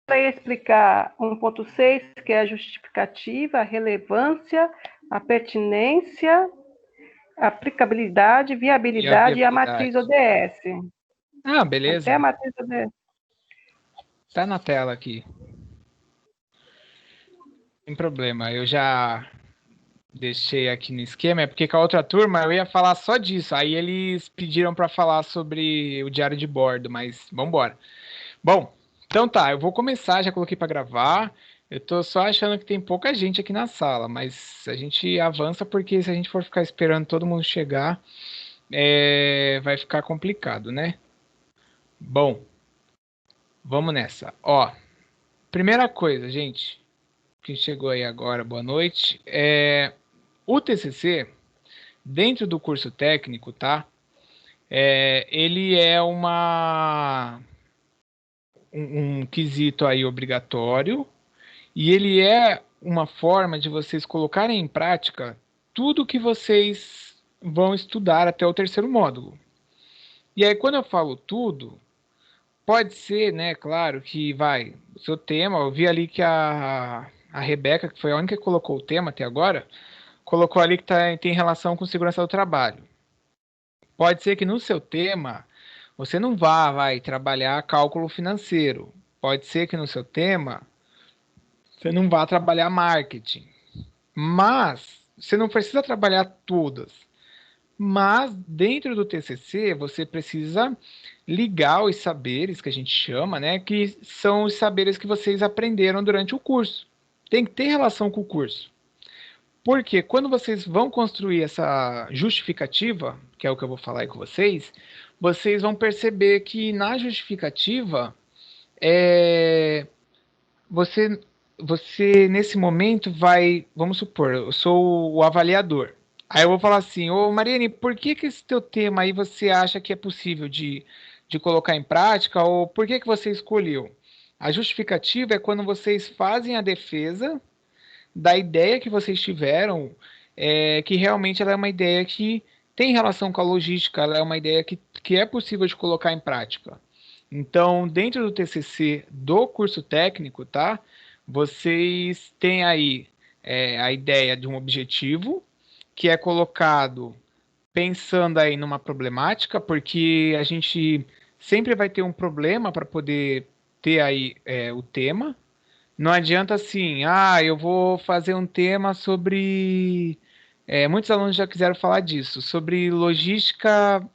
vai explicar 1.6, que é a justificativa, a relevância, a pertinência, a aplicabilidade, viabilidade e a matriz ODS. Ah, beleza. Até a matriz ODS. Tá na tela aqui. Sem problema, eu já deixei aqui no esquema, é porque com a outra turma eu ia falar só disso. Aí eles pediram para falar sobre o diário de bordo, mas vamos embora. Bom, então tá, eu vou começar, já coloquei para gravar. Eu tô só achando que tem pouca gente aqui na sala, mas a gente avança porque se a gente for ficar esperando todo mundo chegar, vai ficar complicado, né? Bom, vamos nessa. Ó, primeira coisa, gente, que chegou aí agora, boa noite. O TCC, dentro do curso técnico, tá? Ele é um quesito aí obrigatório e ele é uma forma de vocês colocarem em prática tudo que vocês vão estudar até o terceiro módulo. E aí, quando eu falo tudo, pode ser, né, claro, que o seu tema, eu vi ali que a Rebeca, que foi a única que colocou o tema até agora, colocou ali que tem relação com segurança do trabalho. Pode ser que no seu tema você não vai trabalhar cálculo financeiro. Pode ser que no seu tema você não vá trabalhar marketing. Mas você não precisa trabalhar todas. Mas dentro do TCC você precisa ligar os saberes que a gente chama, né, que são os saberes que vocês aprenderam durante o curso. Tem que ter relação com o curso. Porque quando vocês vão construir essa justificativa, que é o que eu vou falar aí com vocês, vocês vão perceber que na justificativa, você, você nesse momento vamos supor, eu sou o avaliador. Aí eu vou falar assim, ô Mariane, por que esse teu tema aí você acha que é possível de colocar em prática, ou por que você escolheu? A justificativa é quando vocês fazem a defesa da ideia que vocês tiveram, que realmente ela é uma ideia que tem relação com a logística, ela é uma ideia que é possível de colocar em prática. Então, dentro do TCC do curso técnico, tá? Vocês têm aí a ideia de um objetivo que é colocado pensando aí numa problemática, porque a gente sempre vai ter um problema para poder ter aí o tema. Não adianta assim, eu vou fazer um tema sobre. Muitos alunos já quiseram falar disso, sobre logística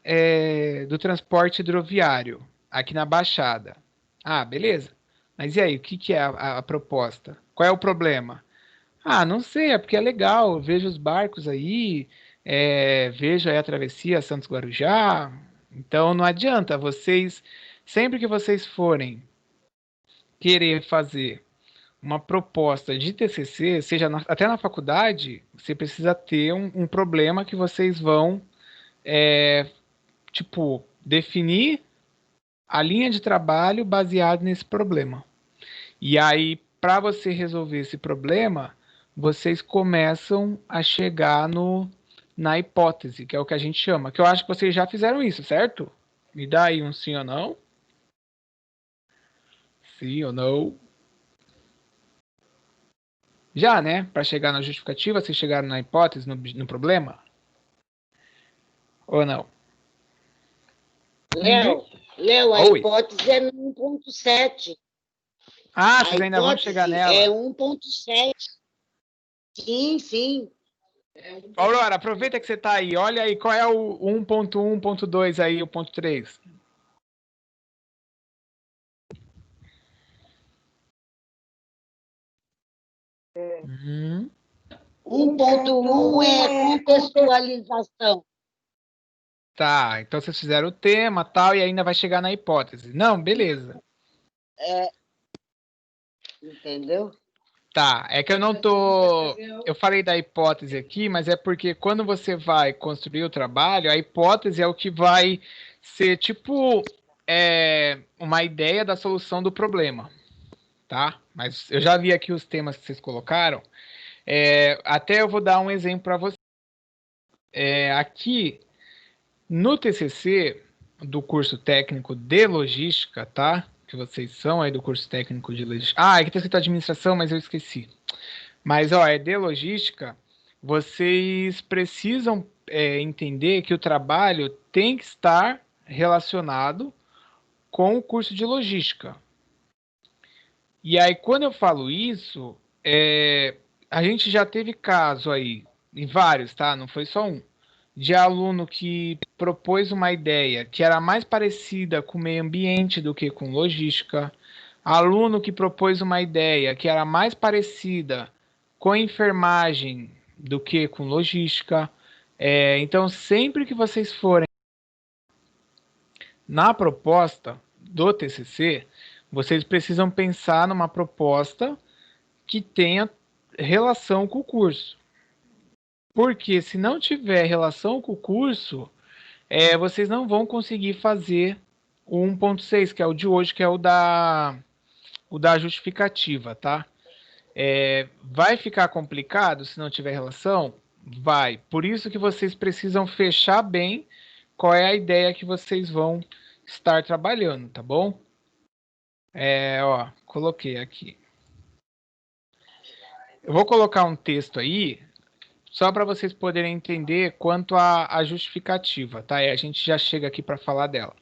do transporte hidroviário aqui na Baixada. Ah, beleza. Mas e aí, o que é a proposta? Qual é o problema? Ah, não sei, é porque é legal, eu vejo os barcos aí, vejo aí a travessia Santos Guarujá. Então não adianta, sempre que vocês forem querer fazer uma proposta de TCC, seja até na faculdade, você precisa ter um problema que vocês vão, definir a linha de trabalho baseado nesse problema. E aí, para você resolver esse problema, vocês começam a chegar na hipótese, que é o que a gente chama, que eu acho que vocês já fizeram isso, certo? Me dá aí um sim ou não. Sim ou não? Já, né? Para chegar na justificativa, vocês chegaram na hipótese, no problema? Ou não? Léo, a Oi. hipótese é no 1.7. Ah, vocês ainda vão chegar nela. É 1.7. Sim, sim. Aurora, aproveita que você está aí. Olha aí, qual é o 1.1, 1.2 aí, o ponto 3? Uhum. 1.1 é contextualização. Tá, então vocês fizeram o tema tal e ainda vai chegar na hipótese. Não, beleza. Entendeu? Tá, é que eu não tô. Eu falei da hipótese aqui, mas é porque quando você vai construir o trabalho, a hipótese é o que vai ser tipo uma ideia da solução do problema, tá? Mas eu já vi aqui os temas que vocês colocaram. Até eu vou dar um exemplo para você. Aqui no TCC do curso técnico de logística, tá? que vocês são aí do curso técnico de logística. Ah, aqui está escrito administração, mas eu esqueci. Mas, ó, é de logística, vocês precisam entender que o trabalho tem que estar relacionado com o curso de logística. E aí, quando eu falo isso, a gente já teve caso aí, em vários, tá? Não foi só um, de aluno que propôs uma ideia que era mais parecida com o meio ambiente do que com logística, aluno que propôs uma ideia que era mais parecida com enfermagem do que com logística. Então, sempre que vocês forem na proposta do TCC, vocês precisam pensar numa proposta que tenha relação com o curso. Porque se não tiver relação com o curso, vocês não vão conseguir fazer o 1.6, que é o de hoje, que é o da justificativa, tá? Vai ficar complicado se não tiver relação? Vai. Por isso que vocês precisam fechar bem qual é a ideia que vocês vão estar trabalhando, tá bom? Ó, coloquei aqui. Eu vou colocar um texto aí, só para vocês poderem entender quanto à justificativa, tá? E a gente já chega aqui para falar dela.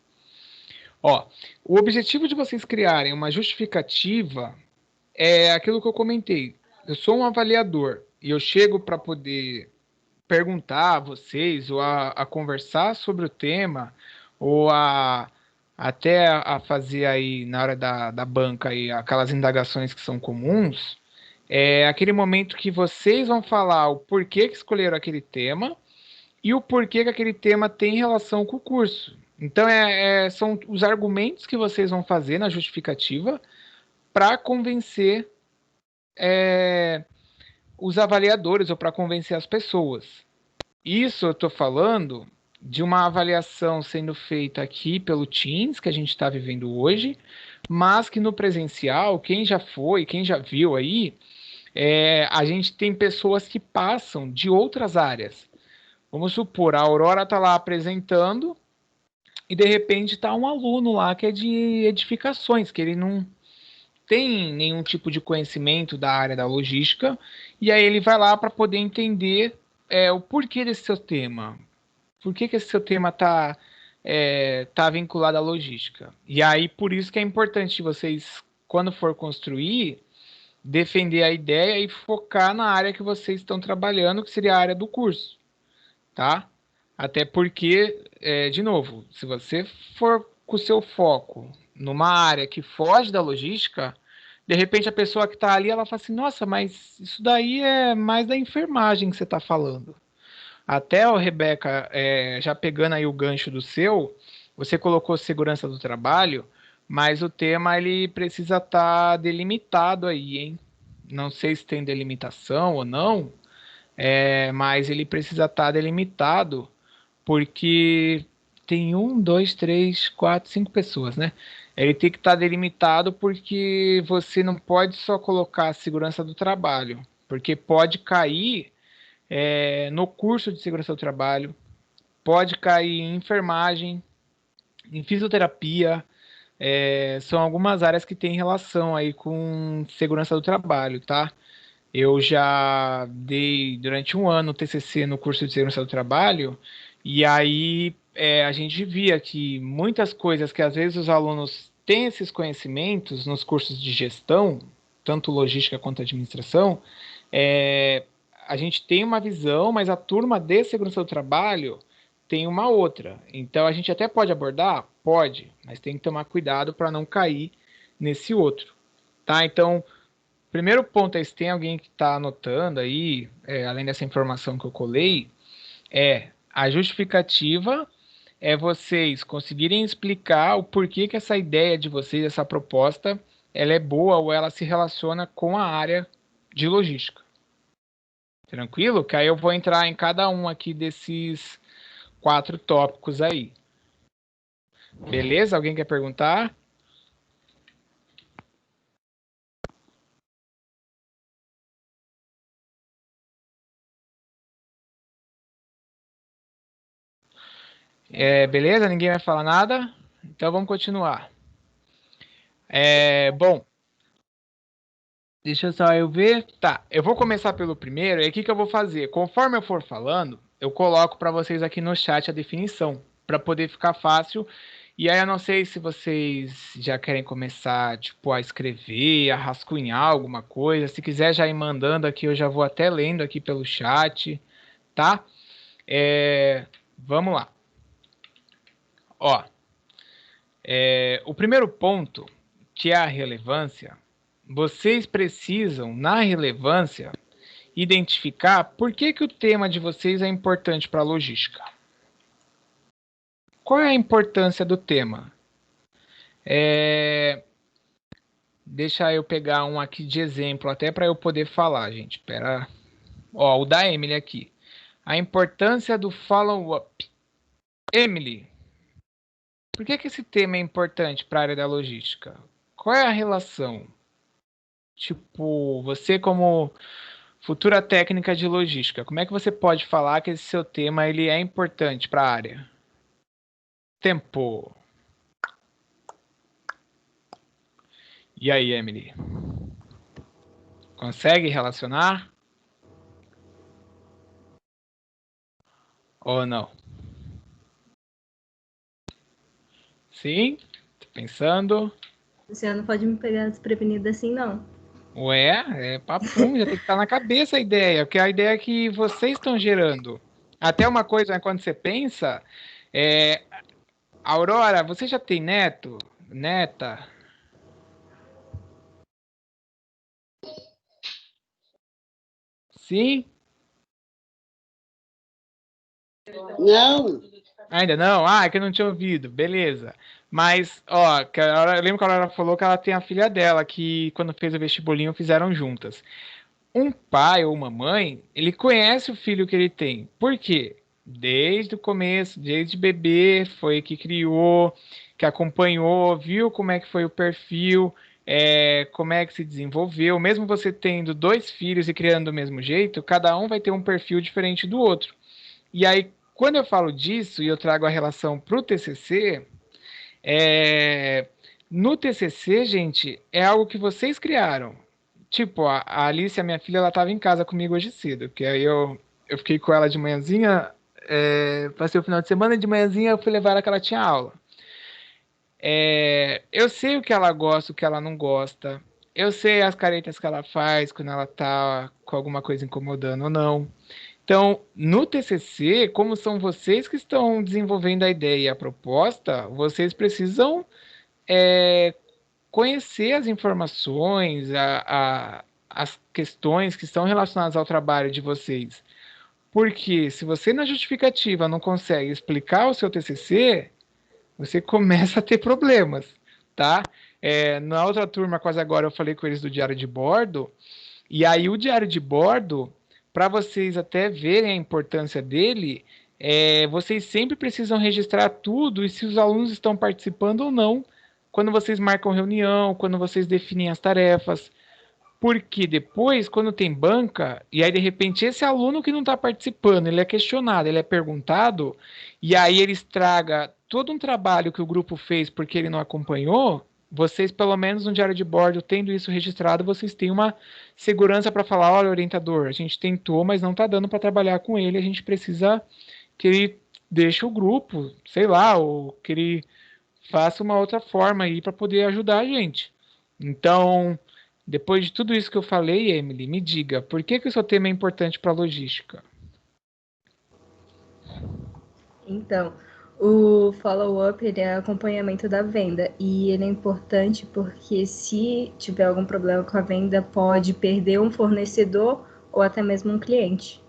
Ó, o objetivo de vocês criarem uma justificativa é aquilo que eu comentei. Eu sou um avaliador e eu chego para poder perguntar a vocês ou a conversar sobre o tema ou até a fazer aí na hora da banca aí aquelas indagações que são comuns. É aquele momento que vocês vão falar o porquê que escolheram aquele tema e o porquê que aquele tema tem relação com o curso. Então, são os argumentos que vocês vão fazer na justificativa para convencer os avaliadores ou para convencer as pessoas. Isso eu estou falando de uma avaliação sendo feita aqui pelo Teams, que a gente está vivendo hoje, mas que no presencial, quem já foi, quem já viu aí, a gente tem pessoas que passam de outras áreas. Vamos supor, a Aurora está lá apresentando e de repente está um aluno lá que é de edificações, que ele não tem nenhum tipo de conhecimento da área da logística, e aí ele vai lá para poder entender o porquê desse seu tema. Por que esse seu tema tá vinculado à logística? E aí, por isso que é importante vocês, quando for construir, defender a ideia e focar na área que vocês estão trabalhando, que seria a área do curso, tá? Até porque, de novo, se você for com o seu foco numa área que foge da logística, de repente a pessoa que está ali, ela fala assim, nossa, mas isso daí é mais da enfermagem que você está falando. Até, Rebeca, já pegando aí o gancho do seu, você colocou segurança do trabalho, mas o tema ele precisa estar delimitado aí, hein? Não sei se tem delimitação ou não, mas ele precisa estar delimitado porque tem um, dois, três, quatro, cinco pessoas, né? Ele tem que estar delimitado porque você não pode só colocar a segurança do trabalho, porque pode cair no curso de segurança do trabalho, pode cair em enfermagem, em fisioterapia, são algumas áreas que têm relação aí com segurança do trabalho, tá? Eu já dei durante um ano TCC no curso de segurança do trabalho e aí a gente via que muitas coisas que às vezes os alunos têm esses conhecimentos nos cursos de gestão, tanto logística quanto administração, é, a gente tem uma visão, mas a turma de segurança do trabalho tem uma outra. Então a gente até pode abordar? Pode, mas tem que tomar cuidado para não cair nesse outro. Tá? Então, primeiro ponto é se tem alguém que está anotando aí, além dessa informação que eu colei, a justificativa é vocês conseguirem explicar o porquê que essa ideia de vocês, essa proposta, ela é boa ou ela se relaciona com a área de logística. Tranquilo? Que aí eu vou entrar em cada um aqui desses 4 tópicos aí. Beleza? Alguém quer perguntar? Beleza? Ninguém vai falar nada? Então vamos continuar. Bom, deixa só eu ver. Tá, eu vou começar pelo primeiro. E o que eu vou fazer? Conforme eu for falando, eu coloco para vocês aqui no chat a definição, para poder ficar fácil. E aí eu não sei se vocês já querem começar, tipo, a escrever, a rascunhar alguma coisa. Se quiser já ir mandando aqui, eu já vou até lendo aqui pelo chat, tá? Vamos lá. Ó, o primeiro ponto, que é a relevância, vocês precisam, na relevância, identificar por que o tema de vocês é importante para a logística. Qual é a importância do tema? Deixa eu pegar um aqui de exemplo, até para eu poder falar, gente. Espera. Ó, o da Emily aqui. A importância do follow-up. Emily, por que esse tema é importante para a área da logística? Qual é a relação? Tipo, você como futura técnica de logística, como é que você pode falar que esse seu tema ele é importante para a área? Tempo. E aí, Emily? Consegue relacionar? Ou não? Sim? Tô pensando. Você não pode me pegar desprevenida assim, não. Ué, papum, já tem que estar na cabeça a ideia, porque a ideia é que vocês estão gerando. Até uma coisa, né, quando você pensa, Aurora, você já tem neto? Neta? Sim? Não. Ainda não? Ah, é que eu não tinha ouvido. Beleza. Mas, ó, eu lembro que a Aurora falou que ela tem a filha dela, que quando fez o vestibulinho fizeram juntas. Um pai ou uma mãe, ele conhece o filho que ele tem. Por quê? Desde o começo, desde bebê, foi que criou, que acompanhou, viu como é que foi o perfil, como é que se desenvolveu. Mesmo você tendo dois filhos e criando do mesmo jeito, cada um vai ter um perfil diferente do outro. E aí, quando eu falo disso e eu trago a relação para o TCC, no TCC, gente, é algo que vocês criaram. Tipo, a Alice, a minha filha, ela tava em casa comigo hoje cedo, porque aí eu fiquei com ela de manhãzinha, passei o final de semana, de manhãzinha eu fui levar ela que ela tinha aula. Eu sei o que ela gosta, o que ela não gosta. Eu sei as caretas que ela faz quando ela tá com alguma coisa incomodando ou não. Então, no TCC, como são vocês que estão desenvolvendo a ideia e a proposta, vocês precisam é, conhecer as informações, as questões que estão relacionadas ao trabalho de vocês. Porque se você na justificativa não consegue explicar o seu TCC, você começa a ter problemas, tá? Na outra turma, quase agora, eu falei com eles do diário de bordo, e aí o diário de bordo, para vocês até verem a importância dele, vocês sempre precisam registrar tudo e se os alunos estão participando ou não, quando vocês marcam reunião, quando vocês definem as tarefas. Porque depois, quando tem banca, e aí de repente esse aluno que não está participando, ele é questionado, ele é perguntado, e aí ele estraga todo um trabalho que o grupo fez porque ele não acompanhou, vocês, pelo menos no diário de bordo, tendo isso registrado, vocês têm uma segurança para falar, olha, orientador, a gente tentou, mas não está dando para trabalhar com ele, a gente precisa que ele deixe o grupo, sei lá, ou que ele faça uma outra forma aí para poder ajudar a gente. Então, depois de tudo isso que eu falei, Emily, me diga, por que o seu tema é importante para a logística? Então, o follow-up ele é acompanhamento da venda e ele é importante porque se tiver algum problema com a venda, pode perder um fornecedor ou até mesmo um cliente.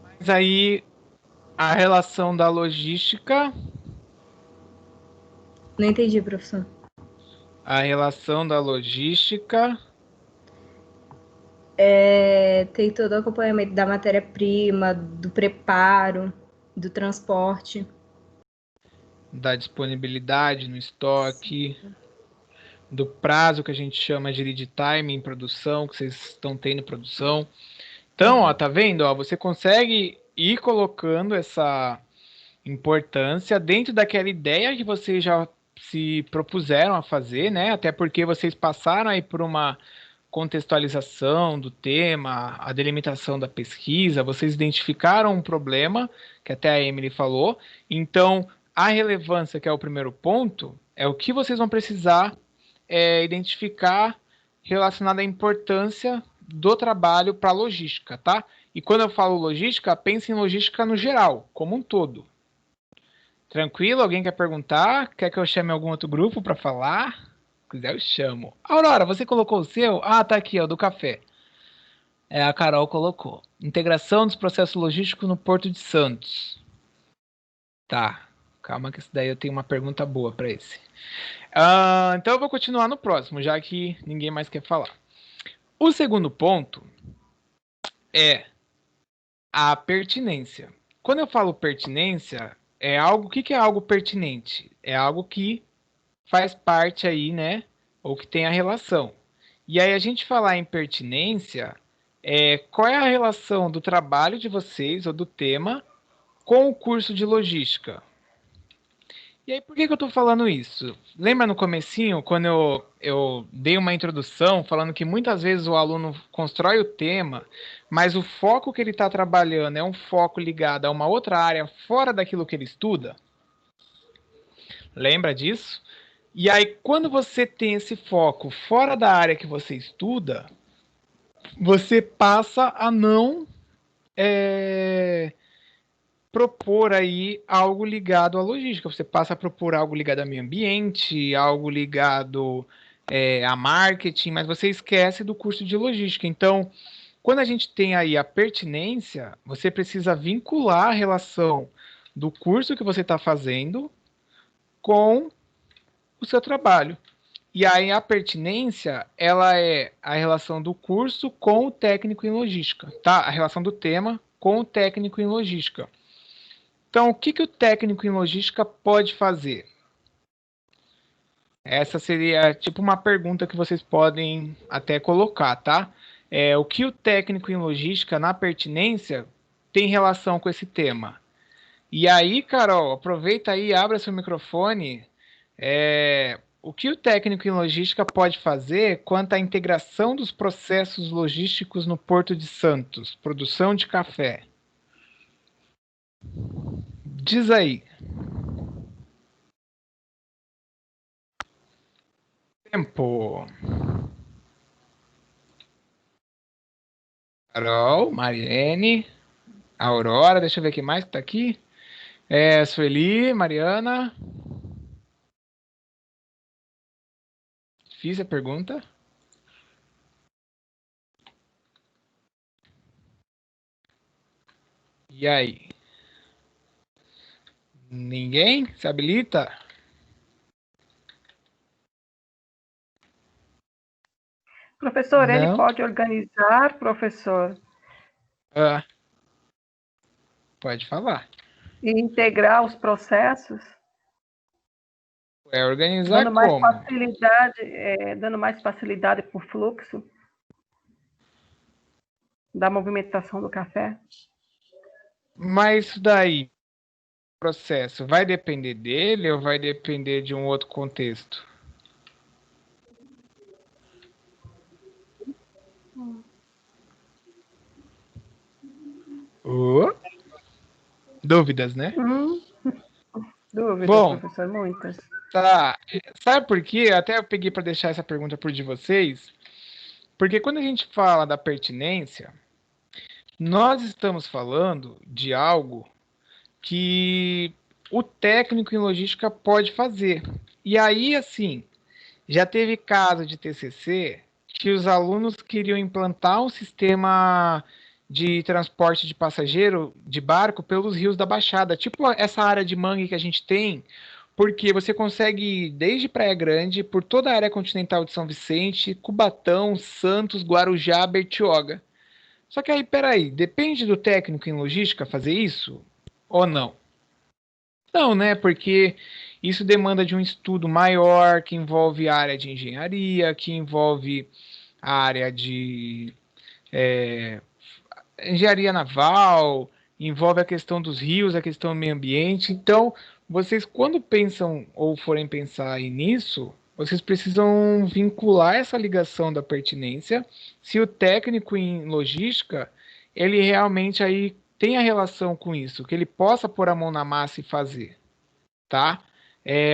Mas aí a relação da logística. Não entendi, professor. A relação da logística. Tem todo o acompanhamento da matéria-prima, do preparo, do transporte. Da disponibilidade no estoque. Do prazo que a gente chama de lead time em produção, que vocês estão tendo em produção. Então, ó, tá vendo? Ó, você consegue ir colocando essa importância dentro daquela ideia que vocês já se propuseram a fazer, né? Até porque vocês passaram aí por uma contextualização do tema, a delimitação da pesquisa, vocês identificaram um problema, que até a Emily falou. Então, a relevância, que é o primeiro ponto, é o que vocês vão precisar identificar relacionado à importância do trabalho para a logística, tá? E quando eu falo logística, pense em logística no geral, como um todo. Tranquilo? Alguém quer perguntar? Quer que eu chame algum outro grupo para falar? Se quiser, eu chamo. Aurora, você colocou o seu? Ah, tá aqui, ó, do café. A Carol colocou. Integração dos processos logísticos no Porto de Santos. Tá, calma que esse daí eu tenho uma pergunta boa para esse. Então eu vou continuar no próximo, já que ninguém mais quer falar. O segundo ponto é a pertinência. Quando eu falo pertinência, o que é algo pertinente? É algo que faz parte aí, né? Ou que tem a relação. E aí a gente falar em pertinência, qual é a relação do trabalho de vocês ou do tema com o curso de logística? E aí, por que eu estou falando isso? Lembra no comecinho, quando eu dei uma introdução falando que muitas vezes o aluno constrói o tema, mas o foco que ele está trabalhando é um foco ligado a uma outra área fora daquilo que ele estuda? Lembra disso? E aí, quando você tem esse foco fora da área que você estuda, você passa a não propor aí algo ligado à logística. Você passa a propor algo ligado ao meio ambiente, algo ligado a marketing, mas você esquece do curso de logística. Então, quando a gente tem aí a pertinência, você precisa vincular a relação do curso que você está fazendo com o seu trabalho. E aí a pertinência, ela é a relação do curso com o técnico em logística, tá? A relação do tema com o técnico em logística. Então, o que o técnico em logística pode fazer? Essa seria tipo uma pergunta que vocês podem até colocar, tá? O que o técnico em logística, na pertinência, tem relação com esse tema? E aí, Carol, aproveita aí, abre seu microfone. O que o técnico em logística pode fazer quanto à integração dos processos logísticos no Porto de Santos, produção de café? Diz aí. Tempo. Carol, Mariene, Aurora, deixa eu ver quem mais que tá aqui. Sueli, Mariana. Fiz a pergunta. E aí? Ninguém se habilita? Professor, Não. ele pode organizar, professor, Pode falar. e integrar os processos, Organizar dando mais como? dando mais facilidade para o fluxo da movimentação do café. Mas isso daí, processo, vai depender dele ou vai depender de um outro contexto? Dúvidas, né? Dúvidas, Bom, professor, muitas. tá. Sabe por quê? Até eu peguei para deixar essa pergunta por de vocês. Porque quando a gente fala da pertinência, nós estamos falando de algo que o técnico em logística pode fazer. E aí, assim, já teve caso de TCC que os alunos queriam implantar um sistema de transporte de passageiro de barco pelos rios da Baixada, tipo essa área de mangue que a gente tem, porque você consegue ir desde Praia Grande, por toda a área continental de São Vicente, Cubatão, Santos, Guarujá, Bertioga. Só que aí, peraí, depende do técnico em logística fazer isso ou não? Não, né? Porque isso demanda de um estudo maior, que envolve a área de engenharia, que envolve a área de engenharia naval, envolve a questão dos rios, a questão do meio ambiente. Então, vocês quando pensam ou forem pensar aí nisso, vocês precisam vincular essa ligação da pertinência, se o técnico em logística, ele realmente aí tem a relação com isso, que ele possa pôr a mão na massa e fazer, tá?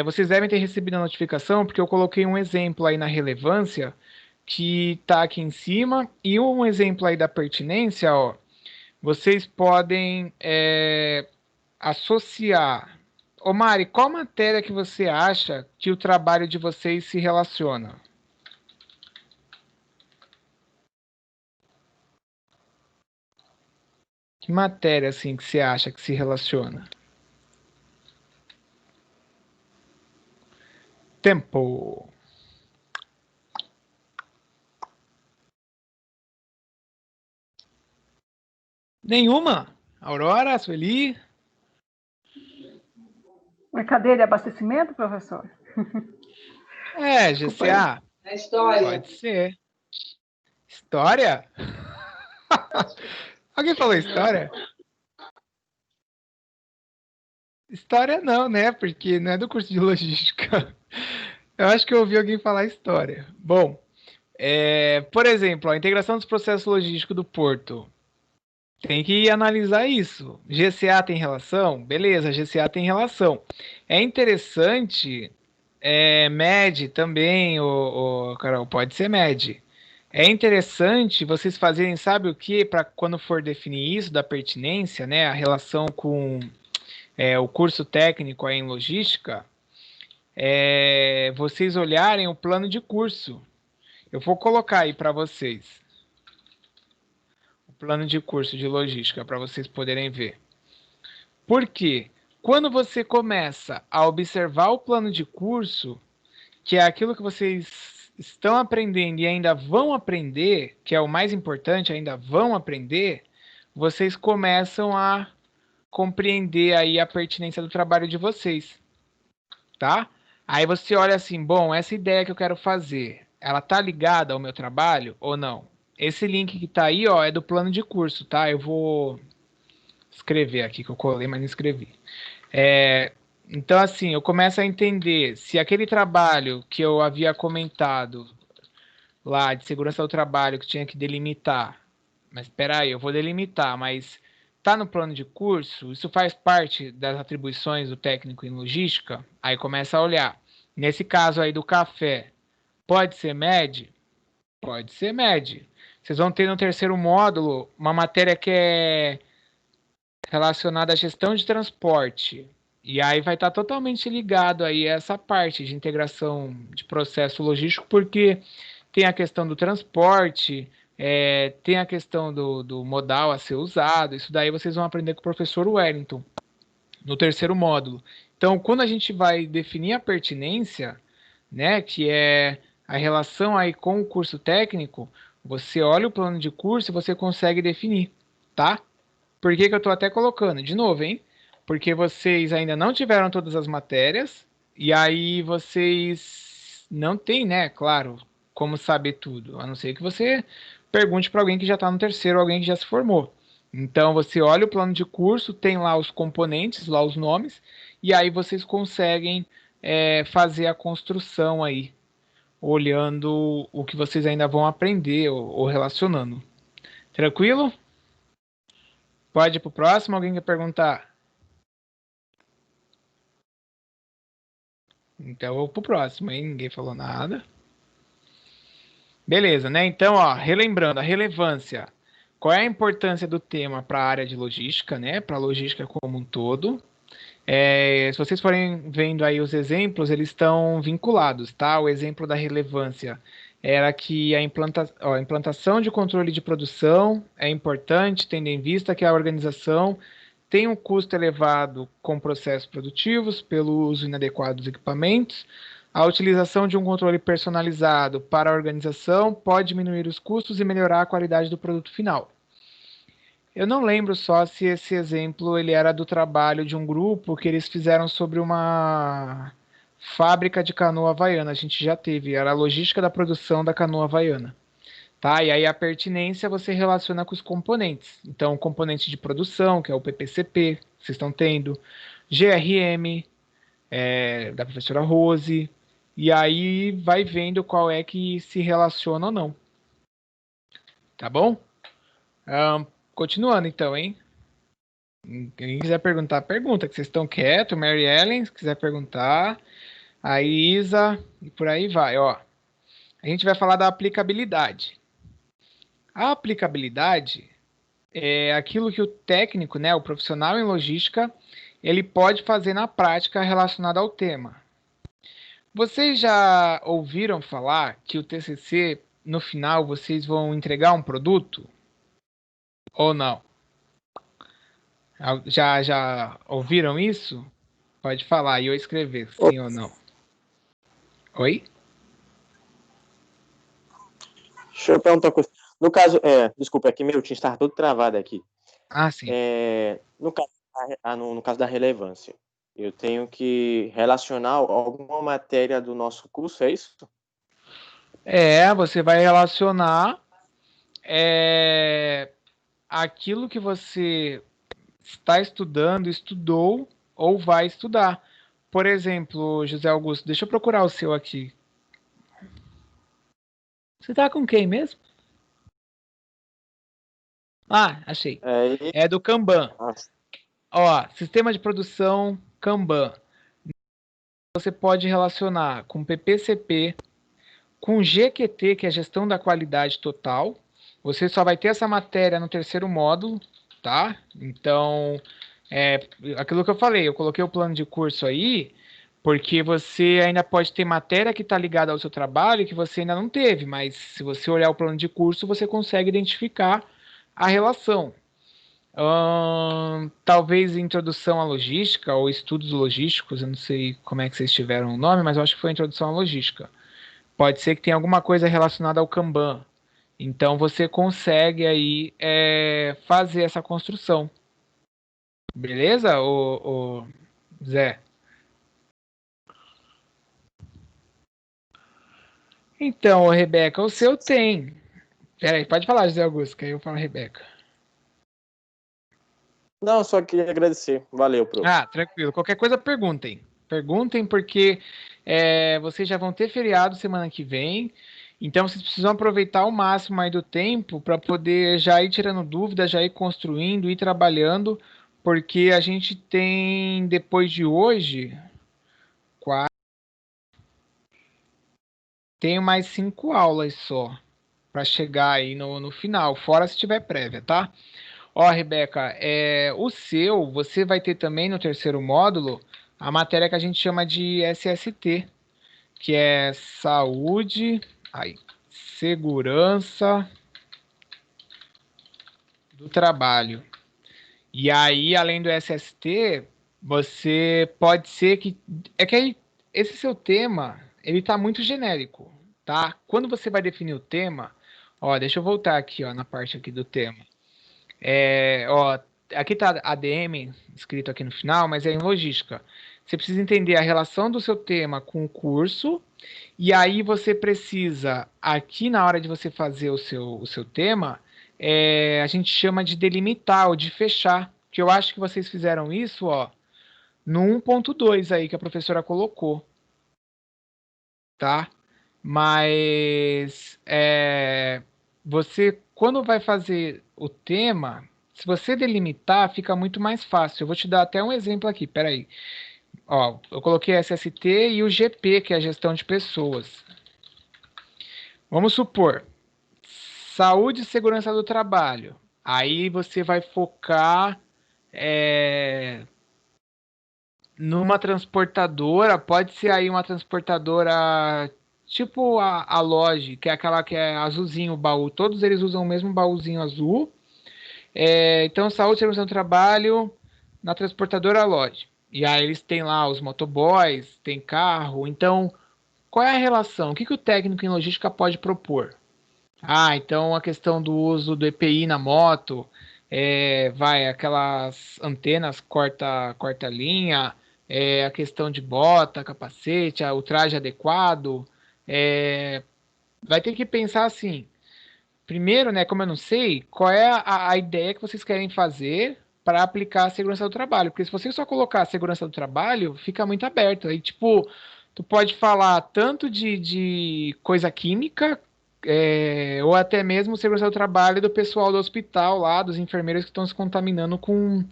Vocês devem ter recebido a notificação, porque eu coloquei um exemplo aí na relevância, que está aqui em cima, e um exemplo aí da pertinência, ó, vocês podem associar. Ô Mari, qual matéria que você acha que o trabalho de vocês se relaciona? Que matéria assim que você acha que se relaciona? Tempo. Nenhuma? Aurora, Sueli? Uma cadeia de abastecimento, professor? GCA. A história. Pode ser. História? Alguém falou história? História não, né? Porque não é do curso de logística. Eu acho que eu ouvi alguém falar história. Bom, por exemplo, a integração dos processos logísticos do porto. Tem que analisar isso. GCA tem relação? Beleza, GCA tem relação. É interessante, MED também, Carol, pode ser MED. É interessante vocês fazerem, sabe o que, para quando for definir isso da pertinência, né, a relação com o curso técnico aí em logística, vocês olharem o plano de curso. Eu vou colocar aí para vocês o plano de curso de logística para vocês poderem ver. Por quê? Quando você começa a observar o plano de curso, que é aquilo que vocês estão aprendendo e ainda vão aprender, que é o mais importante, ainda vão aprender, vocês começam a compreender aí a pertinência do trabalho de vocês, tá? Aí você olha assim, bom, essa ideia que eu quero fazer, ela tá ligada ao meu trabalho ou não? Esse link que tá aí, ó, é do plano de curso, tá? Eu vou escrever aqui, que eu colei, mas não escrevi. Então, assim, eu começo a entender se aquele trabalho que eu havia comentado lá de segurança do trabalho, que tinha que delimitar, mas espera aí, eu vou delimitar, mas tá no plano de curso, isso faz parte das atribuições do técnico em logística, aí começa a olhar. Nesse caso aí do café, pode ser MED? Pode ser MED. Vocês vão ter no terceiro módulo uma matéria que é relacionada à gestão de transporte. E aí vai estar totalmente ligado aí a essa parte de integração de processo logístico, porque tem a questão do transporte, tem a questão do modal a ser usado. Isso daí vocês vão aprender com o professor Wellington no terceiro módulo. Então, quando a gente vai definir a pertinência, né, que é a relação aí com o curso técnico, você olha o plano de curso e você consegue definir, tá? Por que que eu estou até colocando? De novo, hein? Porque vocês ainda não tiveram todas as matérias, e aí vocês não têm, né, claro, como saber tudo, a não ser que você pergunte para alguém que já está no terceiro, alguém que já se formou. Então você olha o plano de curso, tem lá os componentes, lá os nomes, e aí vocês conseguem fazer a construção aí, olhando o que vocês ainda vão aprender ou relacionando. Tranquilo? Pode ir pro próximo? Alguém quer perguntar? Então eu vou pro próximo, hein? Ninguém falou nada. Beleza, né? Então, ó, relembrando a relevância. Qual é a importância do tema para a área de logística, né? Para a logística como um todo. Se vocês forem vendo aí os exemplos, eles estão vinculados, tá? O exemplo da relevância era que a implantação de controle de produção é importante, tendo em vista que a organização tem um custo elevado com processos produtivos pelo uso inadequado dos equipamentos. A utilização de um controle personalizado para a organização pode diminuir os custos e melhorar a qualidade do produto final. Eu não lembro só se esse exemplo ele era do trabalho de um grupo que eles fizeram sobre uma fábrica de canoa havaiana. A gente já teve, era a logística da produção da canoa havaiana. Tá? E aí a pertinência você relaciona com os componentes. Então, o componente de produção, que é o PPCP, vocês estão tendo, GRM, da professora Rose, e aí vai vendo qual é que se relaciona ou não. Tá bom? Continuando então, hein? Quem quiser perguntar, pergunta, que vocês estão quietos. Mary Ellen, se quiser perguntar. A Isa, e por aí vai, ó. A gente vai falar da aplicabilidade. A aplicabilidade é aquilo que o técnico, né, o profissional em logística, ele pode fazer na prática relacionada ao tema. Vocês já ouviram falar que o TCC, no final, vocês vão entregar um produto? Ou não? Já ouviram isso? Pode falar e eu escrever, sim ou não. Oi? Deixa eu perguntar uma coisa. No caso, desculpa, aqui meu time estava todo travado aqui. Ah, sim. No caso da relevância, eu tenho que relacionar alguma matéria do nosso curso, é isso? Você vai relacionar aquilo que você está estudando, estudou ou vai estudar. Por exemplo, José Augusto, deixa eu procurar o seu aqui. Você tá com quem mesmo? Ah, achei. É do Kanban. Ó, sistema de produção Kanban. Você pode relacionar com PPCP, com GQT, que é gestão da qualidade total. Você só vai ter essa matéria no terceiro módulo, tá? Então, aquilo que eu falei, eu coloquei o plano de curso aí, porque você ainda pode ter matéria que está ligada ao seu trabalho que você ainda não teve, mas se você olhar o plano de curso, você consegue identificar a relação. Talvez introdução à logística ou estudos logísticos, eu não sei como é que vocês tiveram o nome, mas eu acho que foi introdução à logística. Pode ser que tenha alguma coisa relacionada ao Kanban. Então você consegue aí fazer essa construção. Beleza, ô Zé? Então, Rebeca, o seu tem. Peraí, pode falar, José Augusto, que aí eu falo Rebeca. Não, só queria agradecer. Valeu, prof. Ah, tranquilo. Qualquer coisa, perguntem. Perguntem, porque vocês já vão ter feriado semana que vem. Então, vocês precisam aproveitar ao máximo aí do tempo para poder já ir tirando dúvidas, já ir construindo, ir trabalhando, porque a gente tem, depois de hoje, tenho mais 5 aulas só para chegar aí no final, fora se tiver prévia, tá? Ó, Rebeca, o seu, você vai ter também no terceiro módulo a matéria que a gente chama de SST, que é saúde, segurança do trabalho. E aí, além do SST, você pode ser que. É que aí, esse seu tema, ele tá muito genérico, tá? Quando você vai definir o tema, ó, deixa eu voltar aqui, ó, na parte aqui do tema. Ó, aqui tá ADM escrito aqui no final, mas é em logística. Você precisa entender a relação do seu tema com o curso, e aí você precisa, aqui na hora de você fazer o seu tema, a gente chama de delimitar ou de fechar, que eu acho que vocês fizeram isso, ó, no 1.2 aí que a professora colocou, tá? Mas você, quando vai fazer o tema, se você delimitar, fica muito mais fácil. Eu vou te dar até um exemplo aqui, peraí. Ó, eu coloquei SST e o GP, que é a gestão de pessoas. Vamos supor, saúde e segurança do trabalho. Aí você vai focar numa transportadora, pode ser aí uma transportadora tipo a Logi, que é aquela que é azulzinho o baú. Todos eles usam o mesmo baúzinho azul. Então, saúde e segurança do trabalho na transportadora Logi. E aí eles têm lá os motoboys, tem carro. Então, qual é a relação? O que o técnico em logística pode propor? Então a questão do uso do EPI na moto, aquelas antenas corta-linha, a questão de bota, capacete, o traje adequado. Vai ter que pensar assim, primeiro, né, como eu não sei, qual é a ideia que vocês querem fazer para aplicar a segurança do trabalho. Porque se você só colocar a segurança do trabalho, fica muito aberto. Aí, tipo, tu pode falar tanto de coisa química, ou até mesmo segurança do trabalho do pessoal do hospital lá, dos enfermeiros que estão se contaminando com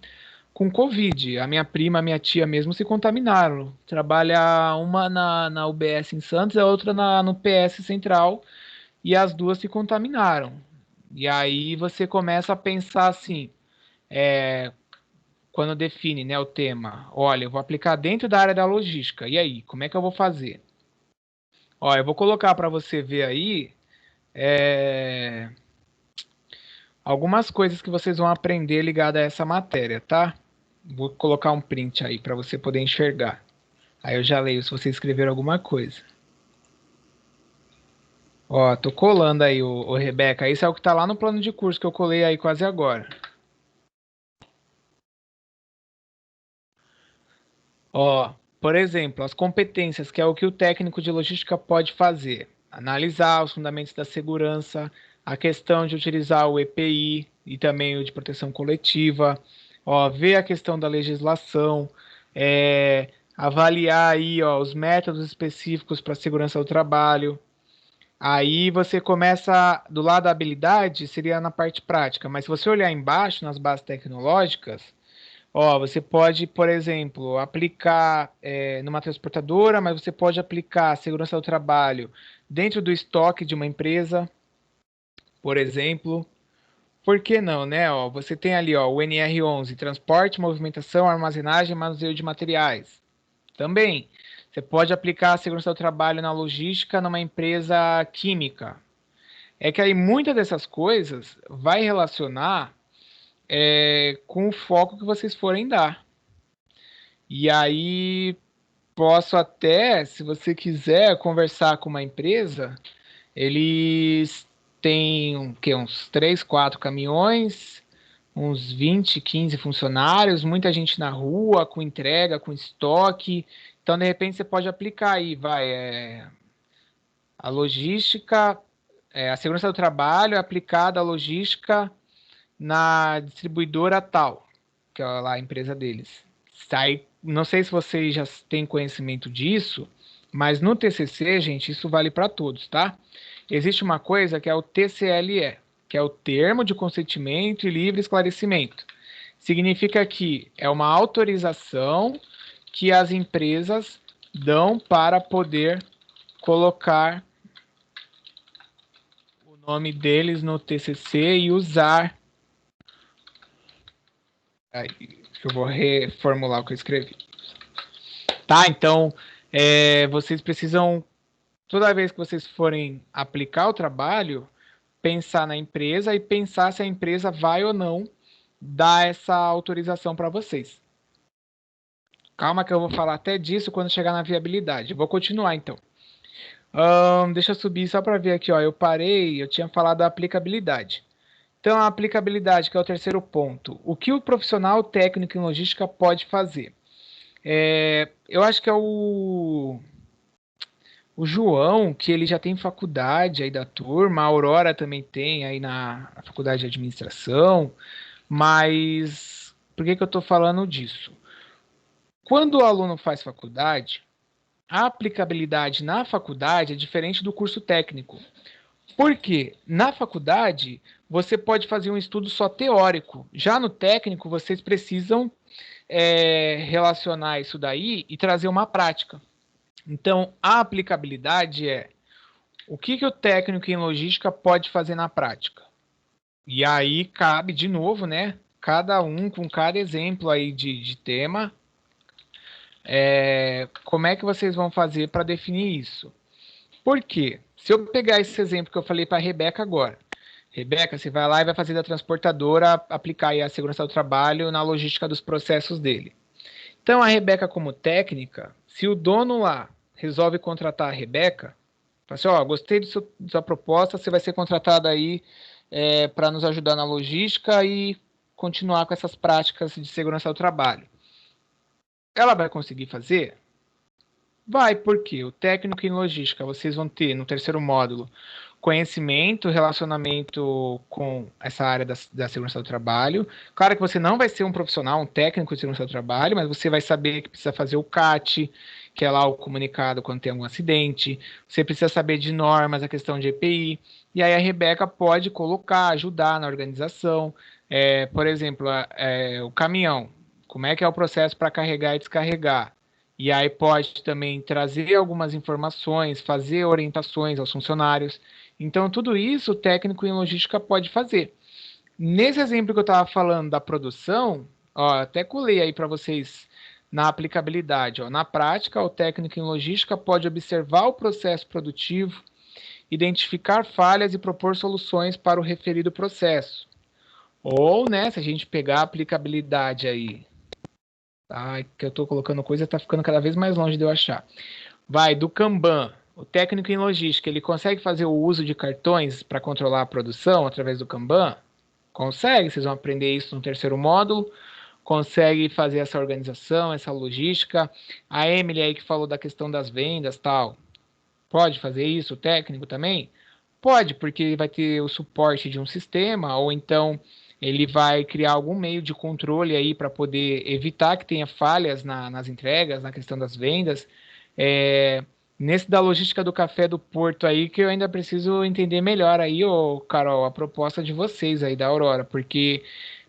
Covid. A minha prima, a minha tia mesmo se contaminaram. Trabalha uma na UBS em Santos, a outra no PS Central, e as duas se contaminaram. E aí você começa a pensar assim, quando define, né, o tema, olha, eu vou aplicar dentro da área da logística, e aí, como é que eu vou fazer? Ó, eu vou colocar para você ver aí algumas coisas que vocês vão aprender ligada a essa matéria, tá? Vou colocar um print aí para você poder enxergar. Aí eu já leio se você escrever alguma coisa. Ó, tô colando aí, o Rebeca. Isso é o que tá lá no plano de curso que eu colei aí quase agora. Ó, por exemplo, as competências, que é o que o técnico de logística pode fazer. Analisar os fundamentos da segurança, a questão de utilizar o EPI e também o de proteção coletiva. Ó, ver a questão da legislação, avaliar aí, ó, os métodos específicos para a segurança do trabalho. Aí você começa do lado da habilidade, seria na parte prática, mas se você olhar embaixo nas bases tecnológicas, ó, você pode, por exemplo, aplicar numa transportadora, mas você pode aplicar a segurança do trabalho dentro do estoque de uma empresa, por exemplo. Por que não, né? Ó, você tem ali, ó, o NR11, transporte, movimentação, armazenagem, manuseio de materiais. Também, você pode aplicar a segurança do trabalho na logística numa empresa química. É que aí muitas dessas coisas vai relacionar com o foco que vocês forem dar. E aí posso até, se você quiser conversar com uma empresa, eles têm uns 3, 4 caminhões, uns 20, 15 funcionários, muita gente na rua, com entrega, com estoque. Então, de repente, você pode aplicar aí, a logística, a segurança do trabalho é aplicada à logística na distribuidora tal, que é lá a empresa deles. Aí, não sei se vocês já têm conhecimento disso, mas no TCC, gente, isso vale para todos, tá? Existe uma coisa que é o TCLE, que é o Termo de Consentimento e Livre Esclarecimento. Significa que é uma autorização que as empresas dão para poder colocar o nome deles no TCC e usar. Aí, eu vou reformular o que eu escrevi. Tá, então, vocês precisam, toda vez que vocês forem aplicar o trabalho, pensar na empresa e pensar se a empresa vai ou não dar essa autorização para vocês. Calma que eu vou falar até disso quando chegar na viabilidade. Eu vou continuar, então. Deixa eu subir só para ver aqui, ó. Eu parei, eu tinha falado da aplicabilidade. Então, a aplicabilidade, que é o terceiro ponto. O que o profissional técnico em logística pode fazer? Eu acho que é o João, que ele já tem faculdade aí da turma, a Aurora também tem aí na faculdade de administração, mas por que eu estou falando disso? Quando o aluno faz faculdade, a aplicabilidade na faculdade é diferente do curso técnico. Por quê? Na faculdade, você pode fazer um estudo só teórico. Já no técnico, vocês precisam relacionar isso daí e trazer uma prática. Então, a aplicabilidade é o que o técnico em logística pode fazer na prática. E aí cabe, de novo, né? Cada um com cada exemplo aí de tema. Como é que vocês vão fazer para definir isso? Por quê? Se eu pegar esse exemplo que eu falei para a Rebeca agora. Rebeca, você vai lá e vai fazer da transportadora aplicar aí a segurança do trabalho na logística dos processos dele. Então, a Rebeca como técnica, se o dono lá resolve contratar a Rebeca, fala assim, ó, gostei da sua proposta, você vai ser contratada aí para nos ajudar na logística e continuar com essas práticas de segurança do trabalho. Ela vai conseguir fazer? Vai, porque o técnico em logística, vocês vão ter no terceiro módulo conhecimento, relacionamento com essa área da segurança do trabalho. Claro que você não vai ser um profissional, um técnico de segurança do trabalho, mas você vai saber que precisa fazer o CAT, que é lá o comunicado quando tem algum acidente. Você precisa saber de normas, a questão de EPI. E aí a Rebeca pode colocar, ajudar na organização. Por exemplo, o caminhão. Como é que é o processo para carregar e descarregar? E aí pode também trazer algumas informações, fazer orientações aos funcionários. Então, tudo isso o técnico em logística pode fazer. Nesse exemplo que eu estava falando da produção, ó, até colei aí para vocês na aplicabilidade. Ó, na prática, o técnico em logística pode observar o processo produtivo, identificar falhas e propor soluções para o referido processo. Ou, né, se a gente pegar a aplicabilidade aí, tá, que eu estou colocando coisa, está ficando cada vez mais longe de eu achar. Vai, do Kanban. O técnico em logística, ele consegue fazer o uso de cartões para controlar a produção através do Kanban? Consegue, vocês vão aprender isso no terceiro módulo. Consegue fazer essa organização, essa logística. A Emily aí que falou da questão das vendas, tal. Pode fazer isso, o técnico também? Pode, porque ele vai ter o suporte de um sistema, ou então ele vai criar algum meio de controle aí para poder evitar que tenha falhas nas entregas, na questão das vendas. Nesse da logística do café do Porto aí, que eu ainda preciso entender melhor aí, ô Carol, a proposta de vocês aí da Aurora, porque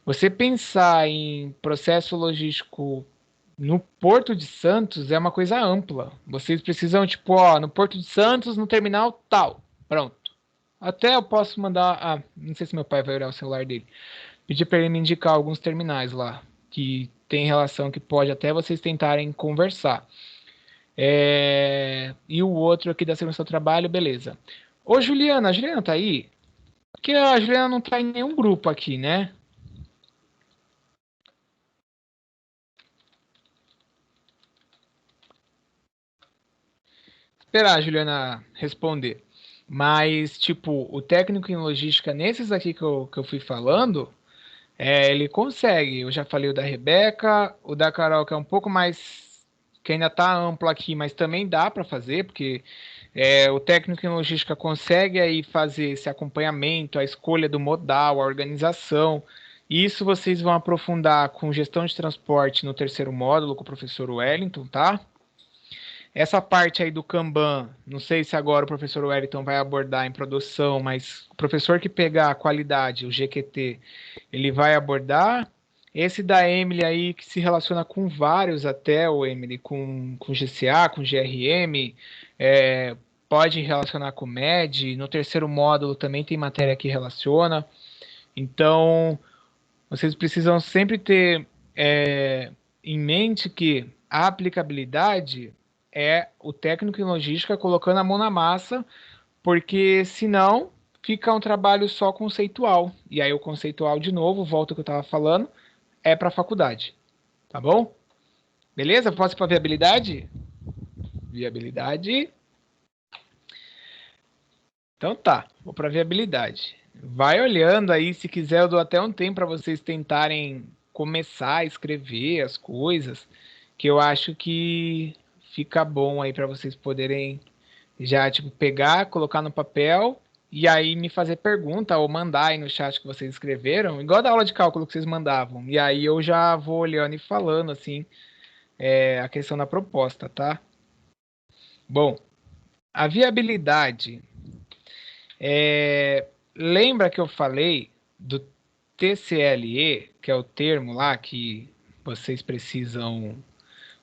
você pensar em processo logístico no Porto de Santos é uma coisa ampla. Vocês precisam, tipo, ó, no Porto de Santos, no terminal tal. Pronto. Até eu posso mandar. Não sei se meu pai vai olhar o celular dele. Pedir para ele me indicar alguns terminais lá. Que tem relação que pode até vocês tentarem conversar. E o outro aqui da segurança do trabalho, beleza. Ô, Juliana, a Juliana tá aí? Porque a Juliana não tá em nenhum grupo aqui, né? Esperar a Juliana responder. Mas, tipo, o técnico em logística, nesses aqui que eu fui falando, ele consegue. Eu já falei o da Rebeca, o da Carol, que é um pouco mais. Que ainda tá amplo aqui, mas também dá para fazer, porque o técnico em logística consegue aí fazer esse acompanhamento, a escolha do modal, a organização. Isso vocês vão aprofundar com gestão de transporte no terceiro módulo com o professor Wellington, tá? Essa parte aí do Kanban, não sei se agora o professor Wellington vai abordar em produção, mas o professor que pegar a qualidade, o GQT, ele vai abordar. Esse da Emily aí, que se relaciona com vários até, o Emily, com GCA, com GRM, pode relacionar com MED. No terceiro módulo também tem matéria que relaciona. Então, vocês precisam sempre ter em mente que a aplicabilidade é o técnico em logística colocando a mão na massa, porque senão fica um trabalho só conceitual. E aí o conceitual, de novo, volta ao que eu estava falando, é para a faculdade. Tá bom? Beleza? Posso ir para viabilidade? Viabilidade. Então tá, vou para viabilidade. Vai olhando aí, se quiser eu dou até um tempo para vocês tentarem começar a escrever as coisas, que eu acho que fica bom aí para vocês poderem já, tipo, pegar, colocar no papel e aí me fazer pergunta ou mandar aí no chat que vocês escreveram, igual da aula de cálculo que vocês mandavam. E aí eu já vou olhando e falando, assim, a questão da proposta, tá? Bom, a viabilidade. Lembra que eu falei do TCLE, que é o termo lá que vocês precisam,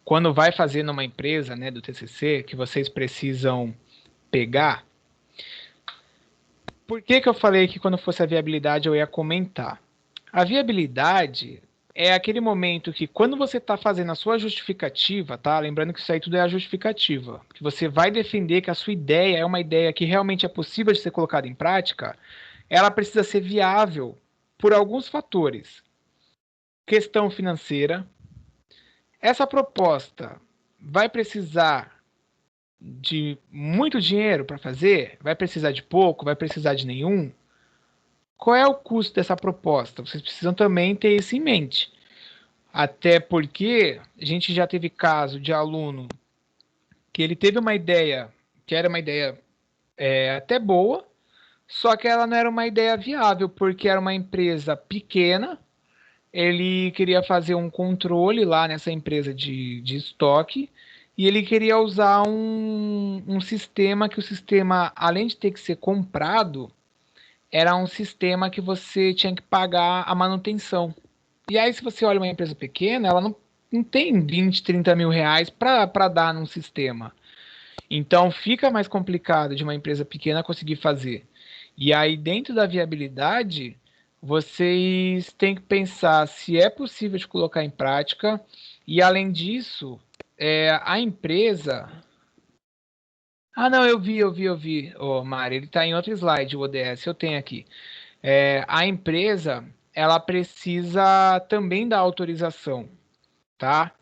quando vai fazer numa empresa, né, do TCC, que vocês precisam pegar? Por que eu falei que quando fosse a viabilidade eu ia comentar? A viabilidade é aquele momento que quando você está fazendo a sua justificativa, tá? Lembrando que isso aí tudo é a justificativa, que você vai defender que a sua ideia é uma ideia que realmente é possível de ser colocada em prática, ela precisa ser viável por alguns fatores. Questão financeira. Essa proposta vai precisar de muito dinheiro para fazer? Vai precisar de pouco? Vai precisar de nenhum? Qual é o custo dessa proposta? Vocês precisam também ter isso em mente. Até porque a gente já teve caso de aluno que ele teve uma ideia, que era uma ideia até boa, Só que ela não era uma ideia viável, porque era uma empresa pequena. Ele queria fazer um controle lá nessa empresa de estoque e ele queria usar um sistema que o sistema, além de ter que ser comprado, era um sistema que você tinha que pagar a manutenção. E aí, se você olha uma empresa pequena, ela não tem 20, 30 mil reais para dar num sistema. Então fica mais complicado de uma empresa pequena conseguir fazer. E aí, dentro da viabilidade, vocês têm que pensar se é possível de colocar em prática. E além disso, a empresa. Ah, não, eu vi, Mari, ele está em outro slide, o ODS, eu tenho aqui. A empresa, ela precisa também da autorização, tá?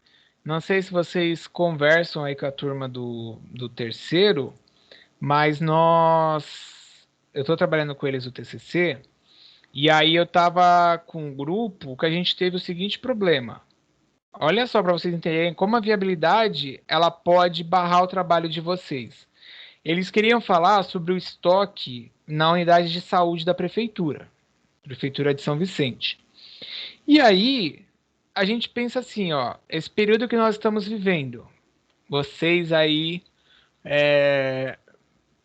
Não sei se vocês conversam aí com a turma do terceiro, mas eu estou trabalhando com eles no TCC, e aí eu estava com um grupo que a gente teve o seguinte problema. Olha só para vocês entenderem como a viabilidade ela pode barrar o trabalho de vocês. Eles queriam falar sobre o estoque na unidade de saúde da Prefeitura de São Vicente. E aí a gente pensa assim, ó, esse período que nós estamos vivendo, vocês aí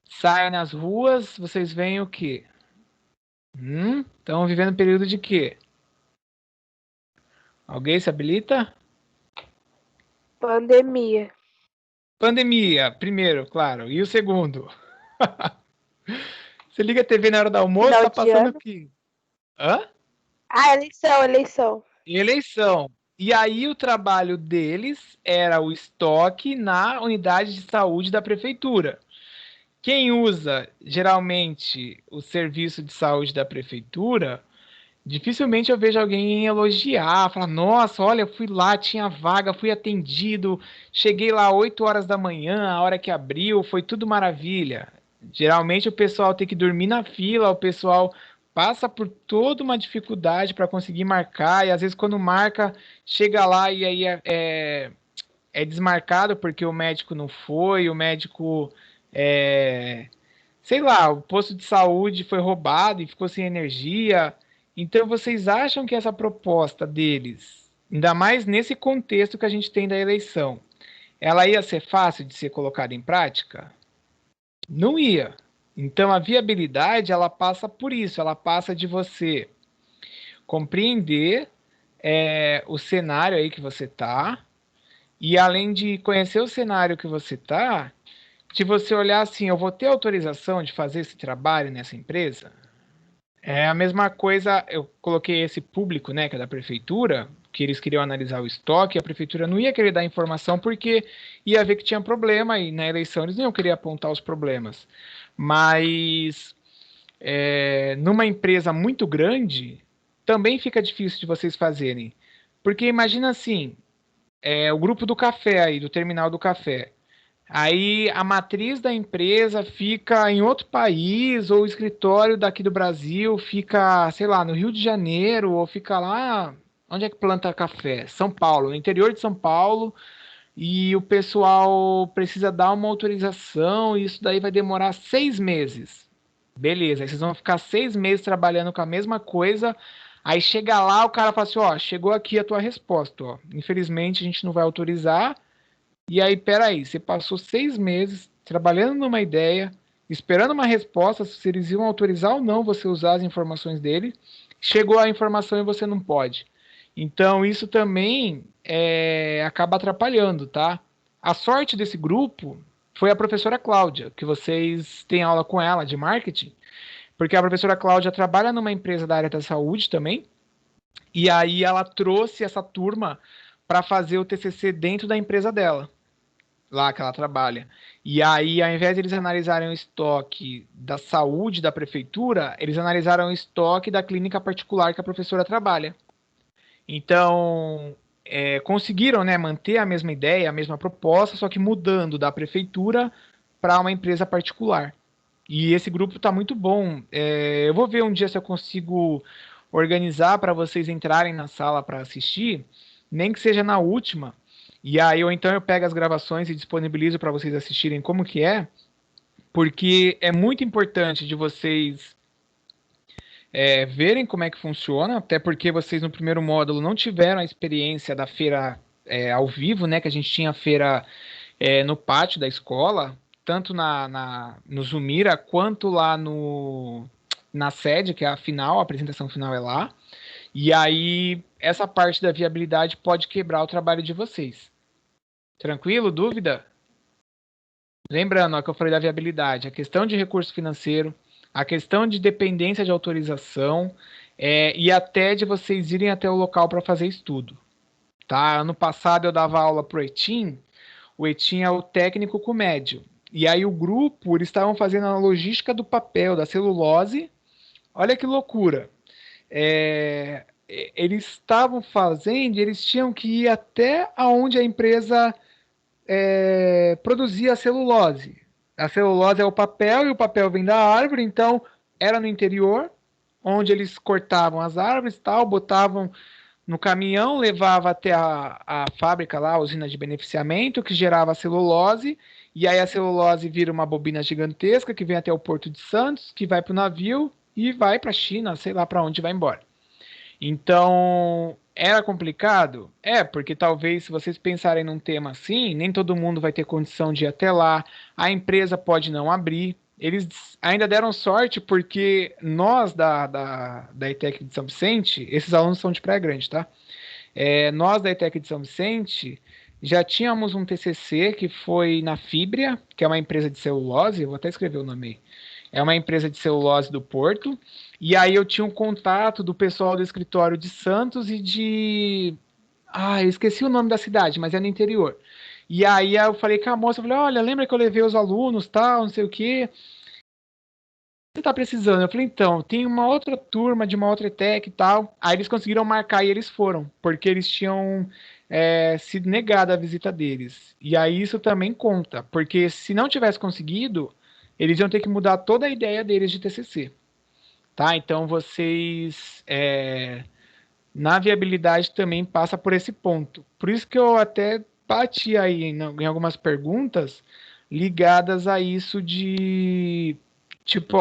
saem nas ruas, vocês veem o quê? Estão vivendo um período de quê? Alguém se habilita? Pandemia. Pandemia, primeiro, claro. E o segundo? Você liga a TV na hora do almoço, Final tá de passando ano. o quê? Hã? Ah, eleição. Eleição. E aí o trabalho deles era o estoque na unidade de saúde da prefeitura. Quem usa geralmente o serviço de saúde da prefeitura, dificilmente eu vejo alguém elogiar, falar, nossa, olha, eu fui lá, tinha vaga, fui atendido, cheguei lá 8 horas da manhã, a hora que abriu, foi tudo maravilha. Geralmente o pessoal tem que dormir na fila, o pessoal passa por toda uma dificuldade para conseguir marcar, e às vezes quando marca, chega lá e aí é desmarcado porque o médico não foi, o médico sei lá, o posto de saúde foi roubado e ficou sem energia. Então, vocês acham que essa proposta deles, ainda mais nesse contexto que a gente tem da eleição, ela ia ser fácil de ser colocada em prática? Não ia. Então, a viabilidade, ela passa por isso, ela passa de você compreender o cenário aí que você está, e além de conhecer o cenário que você está, de você olhar assim, eu vou ter autorização de fazer esse trabalho nessa empresa? É a mesma coisa, eu coloquei esse público, né, que é da prefeitura, que eles queriam analisar o estoque, a prefeitura não ia querer dar informação porque ia ver que tinha problema e na eleição eles não iam querer apontar os problemas. Mas numa empresa muito grande, também fica difícil de vocês fazerem. Porque imagina assim, o grupo do café aí, do terminal do café. Aí a matriz da empresa fica em outro país, ou o escritório daqui do Brasil fica, sei lá, no Rio de Janeiro, ou fica lá. Onde é que planta café? São Paulo, no interior de São Paulo, e o pessoal precisa dar uma autorização, e isso daí vai demorar 6 meses. Beleza, aí vocês vão ficar 6 meses trabalhando com a mesma coisa. Aí chega lá, o cara fala assim: ó, chegou aqui a tua resposta, ó. Infelizmente a gente não vai autorizar. E aí, peraí, você passou 6 meses trabalhando numa ideia, esperando uma resposta se eles iam autorizar ou não você usar as informações dele. Chegou a informação e você não pode. Então, isso também acaba atrapalhando, tá? A sorte desse grupo foi a professora Cláudia, que vocês têm aula com ela de marketing, porque a professora Cláudia trabalha numa empresa da área da saúde também, e aí ela trouxe essa turma para fazer o TCC dentro da empresa dela lá que ela trabalha. E aí, ao invés de eles analisarem o estoque da saúde da prefeitura, eles analisaram o estoque da clínica particular que a professora trabalha. Então, conseguiram, né, manter a mesma ideia, a mesma proposta, só que mudando da prefeitura para uma empresa particular. E esse grupo está muito bom. Eu vou ver um dia se eu consigo organizar para vocês entrarem na sala para assistir, nem que seja na última. E aí, ou então eu pego as gravações e disponibilizo para vocês assistirem como que é, porque é muito importante de vocês verem como é que funciona, até porque vocês no primeiro módulo não tiveram a experiência da feira ao vivo, né? Que a gente tinha a feira no pátio da escola, tanto no Zumira quanto lá na sede, que é a apresentação final é lá. E aí, essa parte da viabilidade pode quebrar o trabalho de vocês. Tranquilo? Dúvida? Lembrando, ó, que eu falei da viabilidade, a questão de recurso financeiro, a questão de dependência de autorização e até de vocês irem até o local para fazer estudo. Tá? Ano passado eu dava aula para o ETIM é o técnico com médio. E aí o grupo, eles estavam fazendo a logística do papel, da celulose. Olha que loucura. Eles estavam fazendo, eles tinham que ir até aonde a empresa produzia a celulose. A celulose é o papel e o papel vem da árvore, então era no interior, onde eles cortavam as árvores, tal, botavam no caminhão, levava até a fábrica lá, a usina de beneficiamento, que gerava a celulose, e aí a celulose vira uma bobina gigantesca que vem até o Porto de Santos, que vai para o navio e vai para a China, sei lá para onde vai embora. Então, era complicado? Porque talvez se vocês pensarem num tema assim, nem todo mundo vai ter condição de ir até lá, a empresa pode não abrir. Eles ainda deram sorte porque nós da ETEC de São Vicente, esses alunos são de Praia Grande, tá? Nós da ETEC de São Vicente já tínhamos um TCC que foi na Fibria, que é uma empresa de celulose, eu vou até escrever o nome aí. É uma empresa de celulose do Porto. E aí eu tinha um contato do pessoal do escritório de Santos e de... eu esqueci o nome da cidade, mas é no interior. E aí eu falei com a moça, eu falei, olha, lembra que eu levei os alunos, tal, não sei o quê. Você tá precisando? Eu falei, então, tem uma outra turma de uma outra ETEC e tal. Aí eles conseguiram marcar e eles foram, porque eles tinham sido negada a visita deles. E aí isso também conta, porque se não tivesse conseguido, eles iam ter que mudar toda a ideia deles de TCC. Tá? Então vocês na viabilidade também passa por esse ponto. Por isso que eu até bati aí em algumas perguntas ligadas a isso de tipo,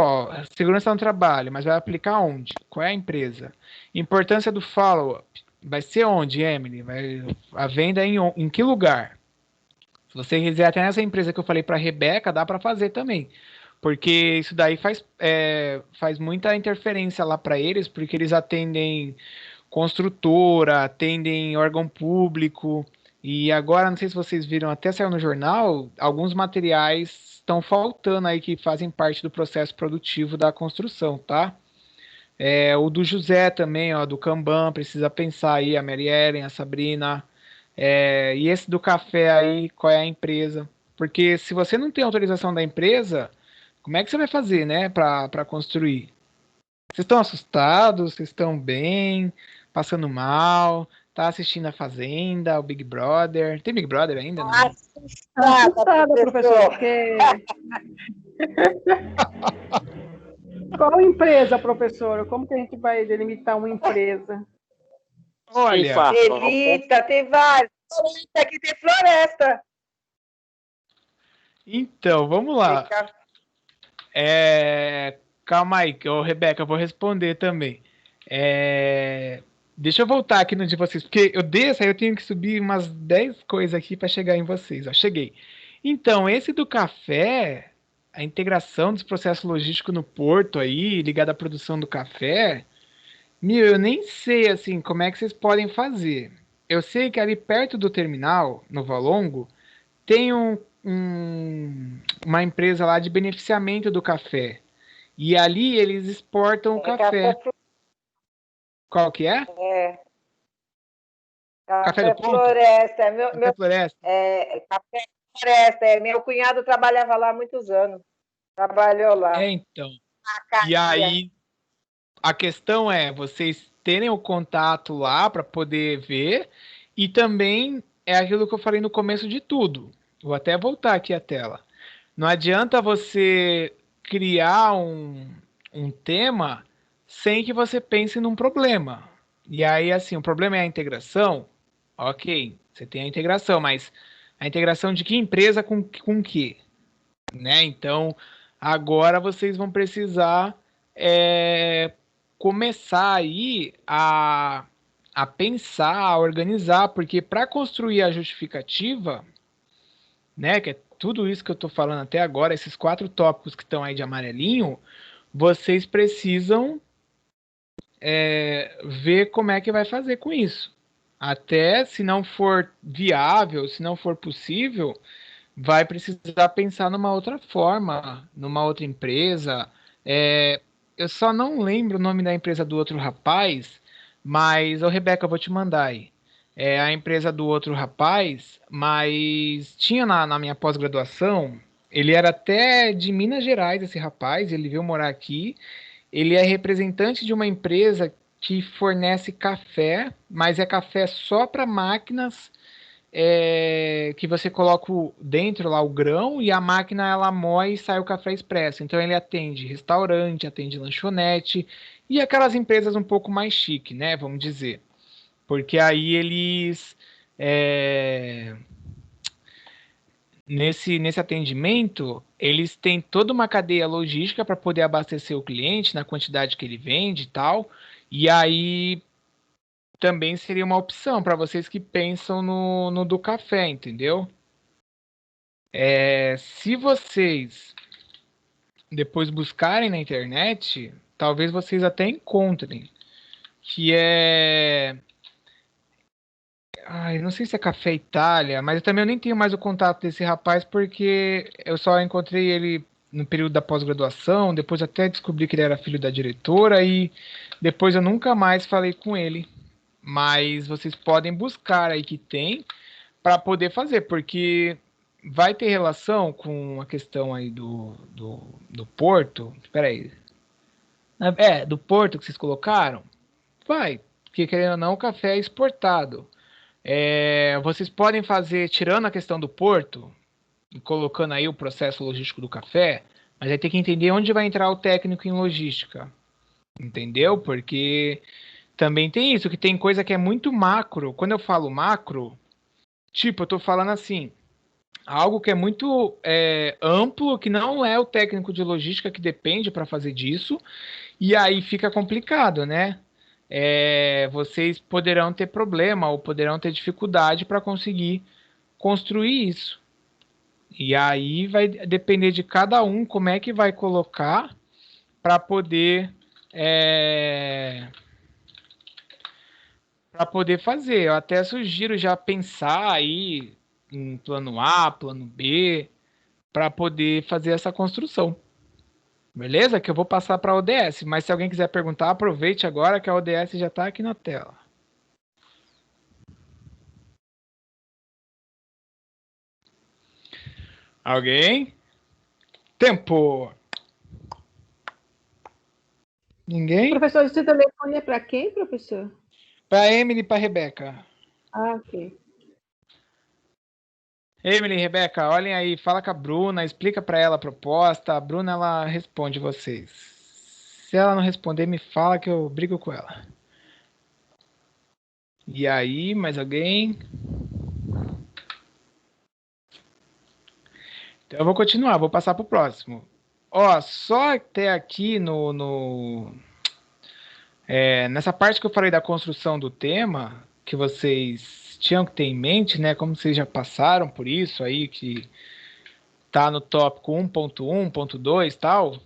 segurança no trabalho, mas vai aplicar onde? Qual é a empresa? Importância do follow-up. Vai ser onde, Emily? A venda em que lugar? Se você quiser até nessa empresa que eu falei para a Rebeca, dá para fazer também. Porque isso daí faz muita interferência lá para eles, porque eles atendem construtora, atendem órgão público. E agora, não sei se vocês viram, até saiu no jornal, alguns materiais estão faltando aí que fazem parte do processo produtivo da construção, tá? O do José também, ó, do Kanban, precisa pensar aí, a Mary Ellen, a Sabrina. E esse do café aí, qual é a empresa? Porque se você não tem autorização da empresa, como é que você vai fazer, né, para construir? Vocês estão assustados? Vocês estão bem? Passando mal? Tá assistindo a Fazenda, o Big Brother? Tem Big Brother ainda, não? Assustada, professor, porque... Qual empresa, professor? Como que a gente vai delimitar uma empresa? Olha... Delita, tem vários. Aqui tem Floresta. Então, vamos lá. Calma aí, Rebeca, eu vou responder também. Deixa eu voltar aqui no de vocês, porque eu desço, aí eu tenho que subir umas 10 coisas aqui para chegar em vocês. Ó, cheguei. Então, esse do café, a integração dos processos logísticos no porto aí, ligado à produção do café, eu nem sei assim como é que vocês podem fazer. Eu sei que ali perto do terminal, no Valongo, tem uma empresa lá de beneficiamento do café. E ali eles exportam o café. Qual que é? Café do Floresta. Café Floresta. Café Floresta. Meu cunhado trabalhava lá há muitos anos. Trabalhou lá. Então. E aí, a questão é vocês terem o contato lá para poder ver. E também é aquilo que eu falei no começo de tudo. Vou até voltar aqui a tela. Não adianta você criar um tema sem que você pense num problema. E aí, assim, o problema é a integração. Ok, você tem a integração, mas a integração de que empresa com que? Né? Então, agora vocês vão precisar começar aí a pensar, a organizar, porque para construir a justificativa, né, que é tudo isso que eu estou falando até agora, esses 4 tópicos que estão aí de amarelinho, vocês precisam ver como é que vai fazer com isso. Até se não for viável, se não for possível, vai precisar pensar numa outra forma, numa outra empresa. Eu só não lembro o nome da empresa do outro rapaz, mas, ô Rebeca, eu vou te mandar aí. É a empresa do outro rapaz, mas tinha na minha pós-graduação, ele era até de Minas Gerais, esse rapaz, ele veio morar aqui. Ele é representante de uma empresa que fornece café, mas é café só para máquinas que você coloca dentro lá o grão e a máquina ela moe e sai o café expresso. Então ele atende restaurante, atende lanchonete e aquelas empresas um pouco mais chique, né? Vamos dizer. Porque aí eles nesse atendimento, eles têm toda uma cadeia logística para poder abastecer o cliente na quantidade que ele vende e tal. E aí também seria uma opção para vocês que pensam no do café, entendeu? Se vocês depois buscarem na internet, talvez vocês até encontrem, que Ai, não sei se é Café Itália, mas eu também nem tenho mais o contato desse rapaz porque eu só encontrei ele no período da pós-graduação, depois até descobri que ele era filho da diretora e depois eu nunca mais falei com ele. Mas vocês podem buscar aí que tem para poder fazer, porque vai ter relação com a questão aí do porto. Espera aí. Do porto que vocês colocaram? Vai, porque querendo ou não, o café é exportado. Vocês podem fazer, tirando a questão do porto, e colocando aí o processo logístico do café, mas aí tem que entender onde vai entrar o técnico em logística. Entendeu? Porque também tem isso, que tem coisa que é muito macro. Quando eu falo macro, tipo, eu tô falando assim, algo que é muito amplo, que não é o técnico de logística que depende para fazer disso, e aí fica complicado, né? Vocês poderão ter problema ou poderão ter dificuldade para conseguir construir isso. E aí vai depender de cada um como é que vai colocar para poder fazer. Eu até sugiro já pensar aí em plano A, plano B, para poder fazer essa construção. Beleza? Que eu vou passar para a ODS, mas se alguém quiser perguntar, aproveite agora que a ODS já está aqui na tela. Alguém? Tempo! Ninguém? Professor, esse telefone é para quem, professor? Para Emily e para Rebeca. Ah, ok. Emily e Rebeca, olhem aí, fala com a Bruna, explica para ela a proposta. A Bruna, ela responde vocês. Se ela não responder, me fala que eu brigo com ela. E aí, mais alguém? Então eu vou continuar, vou passar para o próximo. Ó, só até aqui nessa parte que eu falei da construção do tema, que vocês tinham que ter em mente, né? Como vocês já passaram por isso aí, que tá no tópico 1.1, 1.2 e tal.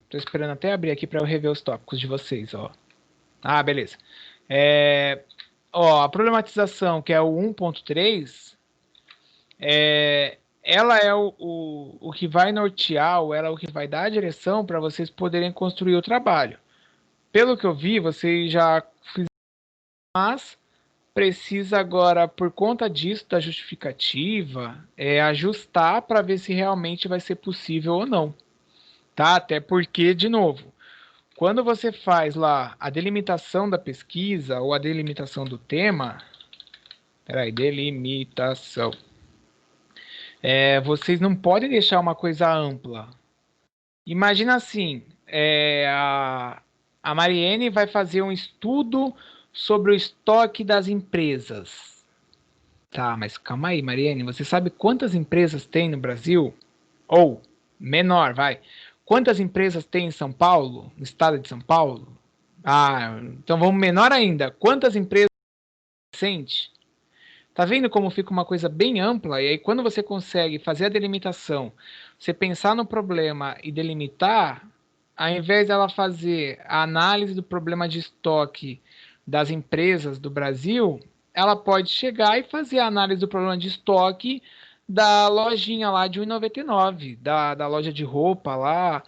Tô esperando até abrir aqui para eu rever os tópicos de vocês, ó. Ah, beleza. A problematização, que é o 1.3, ela é o que vai nortear, ou ela é o que vai dar a direção para vocês poderem construir o trabalho. Pelo que eu vi, vocês já fizeram, mas precisa agora, por conta disso, da justificativa, ajustar para ver se realmente vai ser possível ou não. Tá? Até porque, de novo, quando você faz lá a delimitação da pesquisa ou a delimitação do tema, delimitação. Vocês não podem deixar uma coisa ampla. Imagina assim, a Mariene vai fazer um estudo sobre o estoque das empresas. Tá, mas calma aí, Mariene, você sabe quantas empresas tem no Brasil? Ou Menor, vai. Quantas empresas tem em São Paulo? No estado de São Paulo? Ah, então vamos menor ainda. Quantas empresas sente? Tá vendo como fica uma coisa bem ampla? E aí, quando você consegue fazer a delimitação, você pensar no problema e delimitar, ao invés dela fazer a análise do problema de estoque das empresas do Brasil, ela pode chegar e fazer a análise do problema de estoque da lojinha lá de 1,99, da loja de roupa lá,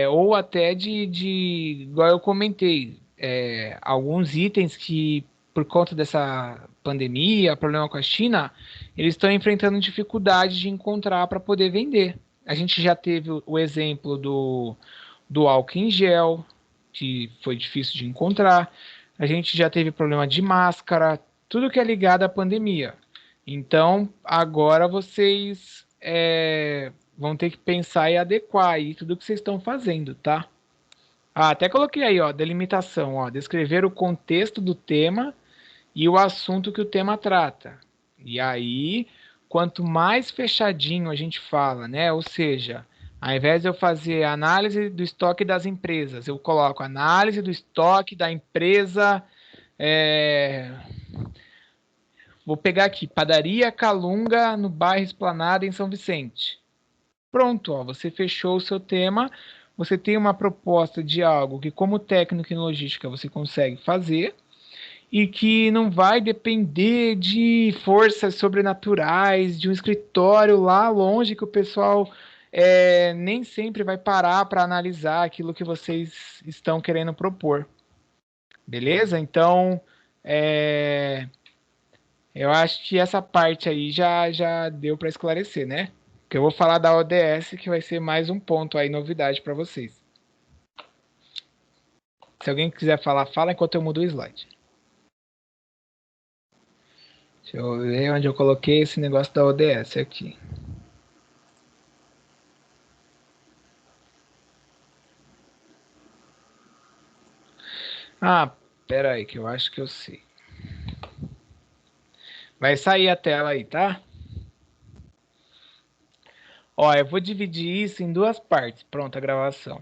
ou até igual eu comentei, alguns itens que por conta dessa pandemia, problema com a China, eles estão enfrentando dificuldade de encontrar para poder vender. A gente já teve o exemplo do álcool em gel, que foi difícil de encontrar. A gente já teve problema de máscara, tudo que é ligado à pandemia. Então, agora vocês vão ter que pensar e adequar aí tudo que vocês estão fazendo, tá? Ah, até coloquei aí, ó, delimitação, ó, descrever o contexto do tema e o assunto que o tema trata. E aí, quanto mais fechadinho a gente fala, né? Ou seja, ao invés de eu fazer a análise do estoque das empresas, eu coloco análise do estoque da empresa. Vou pegar aqui, Padaria Calunga, no bairro Esplanada, em São Vicente. Pronto, ó, você fechou o seu tema. Você tem uma proposta de algo que, como técnico em logística, você consegue fazer e que não vai depender de forças sobrenaturais, de um escritório lá longe que o pessoal nem sempre vai parar para analisar aquilo que vocês estão querendo propor. Beleza? Então, eu acho que essa parte aí já deu para esclarecer, né? Porque eu vou falar da ODS, que vai ser mais um ponto aí, novidade para vocês. Se alguém quiser falar, fala enquanto eu mudo o slide. Deixa eu ver onde eu coloquei esse negócio da ODS aqui. Ah, pera aí, que eu acho que eu sei. Vai sair a tela aí, tá? Ó, eu vou dividir isso em duas partes. Pronto, a gravação.